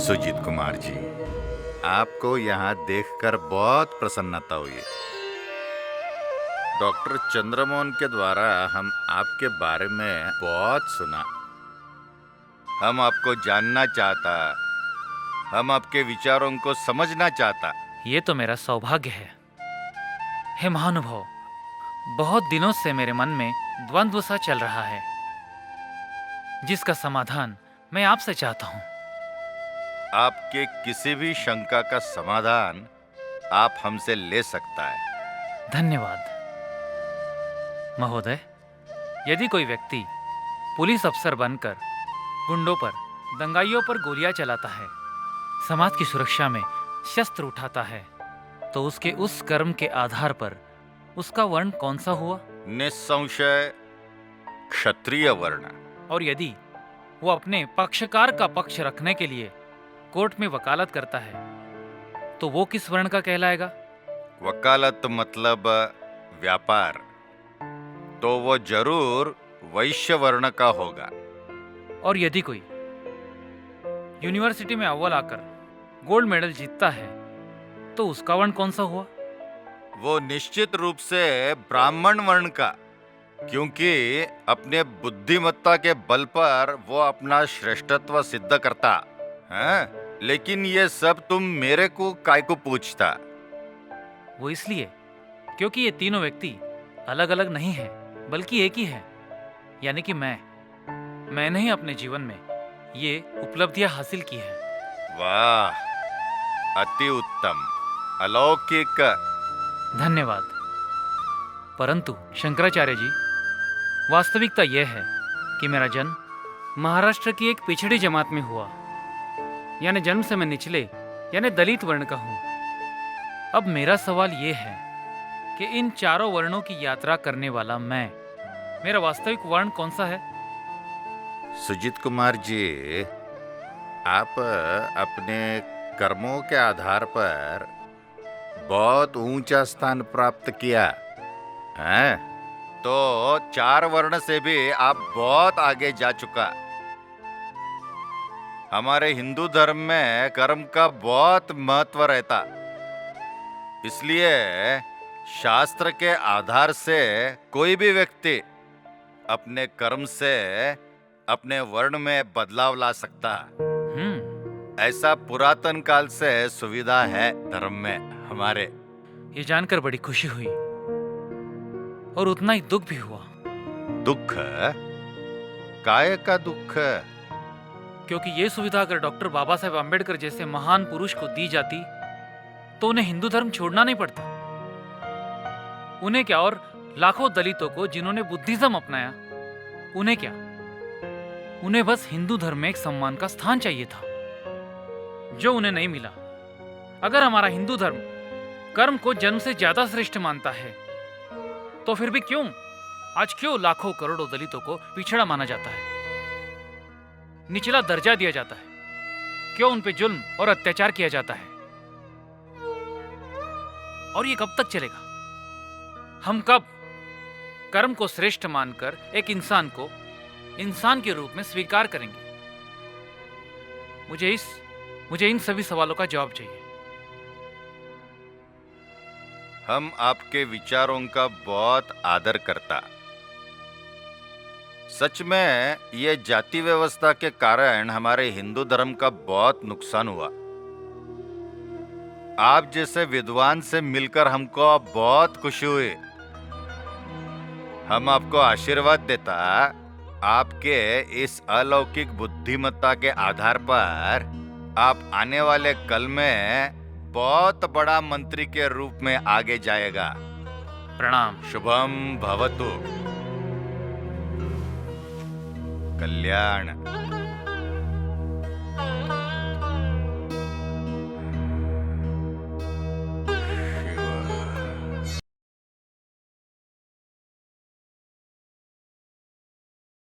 सुजीत कुमार जी, आपको यहाँ देखकर बहुत प्रसन्नता हुई। डॉक्टर चंद्रमोहन के द्वारा हम आपके बारे में बहुत सुना। हम आपको जानना चाहता, हम आपके विचारों को समझना चाहता। ये तो मेरा सौभाग्य है। हे महानुभाव, बहुत दिनों से मेरे मन में द्वंद्व सा चल रहा है, जिसका समाधान मैं आपसे चाहता हूँ। आपके किसी भी शंका का समाधान आप हमसे ले सकता है। धन्यवाद महोदय। यदि कोई व्यक्ति पुलिस अफसर बनकर गुंडों पर, दंगाइयों पर गोलियां चलाता है, समाज की सुरक्षा में शस्त्र उठाता है, तो उसके उस कर्म के आधार पर उसका वर्ण कौन सा हुआ? निस्संशय क्षत्रिय वर्ण। और यदि वो अपने पक्षकार का पक्ष रखने के लिए कोर्ट में वकालत करता है, तो वो किस वर्ण का कहलाएगा? वकालत मतलब व्यापार, तो वो जरूर वैश्य वर्ण का होगा। और यदि कोई यूनिवर्सिटी में अव्वल आकर गोल्ड मेडल जीतता है, तो उसका वर्ण कौन सा हुआ? वो निश्चित रूप से ब्राह्मण वर्ण का, क्योंकि अपने बुद्धिमत्ता के बल पर वो अपना श्रेष्ठत्व सिद्ध करता है। लेकिन ये सब तुम मेरे को काय को पूछता? वो इसलिए क्योंकि ये तीनों व्यक्ति अलग अलग नहीं है, बल्कि एक ही है। यानी कि मैंने ही अपने जीवन में ये उपलब्धियां हासिल की है। वाह, अति उत्तम, अलौकिक। धन्यवाद। परंतु शंकराचार्य जी, वास्तविकता यह है कि मेरा जन्म महाराष्ट्र की एक पिछड़ी जमात में हुआ, यानी जन्म से मैं निचले यानी दलित वर्ण का हूं। अब मेरा सवाल यह है कि इन चारों वर्णों की यात्रा करने वाला मेरा वास्तविक वर्ण कौन सा है? सुजीत कुमार जी, आप अपने कर्मों के आधार पर बहुत ऊंचा स्थान प्राप्त किया है, तो चार वर्ण से भी आप बहुत आगे जा चुका। हमारे हिंदू धर्म में कर्म का बहुत महत्व रहता, इसलिए शास्त्र के आधार से कोई भी व्यक्ति अपने कर्म से अपने वर्ण में बदलाव ला सकता। ऐसा पुरातन काल से सुविधा है धर्म में हमारे। ये जानकर बड़ी खुशी हुई और उतना ही दुख भी हुआ। दुख? काय का दुख? क्योंकि ये सुविधा अगर डॉक्टर बाबा साहेब आम्बेडकर जैसे महान पुरुष को दी जाती, तो उन्हें हिंदू धर्म छोड़ना नहीं पड़ता। उन्हें क्या, और लाखों दलितों को जिन्होंने बुद्धिज्म अपनाया, उन्हें क्या? उन्हें बस हिंदू धर्म में एक सम्मान का स्थान चाहिए था, जो उन्हें नहीं मिला। अगर हमारा हिंदू धर्म कर्म को जन्म से ज्यादा श्रेष्ठ मानता है, तो फिर भी आज क्यों लाखों करोड़ों दलितों को पिछड़ा माना जाता है, निचला दर्जा दिया जाता है? क्यों उन पे जुल्म और अत्याचार किया जाता है? और ये कब तक चलेगा? हम कब कर्म को श्रेष्ठ मानकर एक इंसान को इंसान के रूप में स्वीकार करेंगे? मुझे इन सभी सवालों का जवाब चाहिए। हम आपके विचारों का बहुत आदर करता। सच में ये जाति व्यवस्था के कारण हमारे हिंदू धर्म का बहुत नुकसान हुआ। आप जैसे विद्वान से मिलकर हमको बहुत खुशी हुई। हम आपको आशीर्वाद देता, आपके इस अलौकिक बुद्धिमत्ता के आधार पर आप आने वाले कल में बहुत बड़ा मंत्री के रूप में आगे जाएगा। प्रणाम। शुभम भवतु। कल्याण।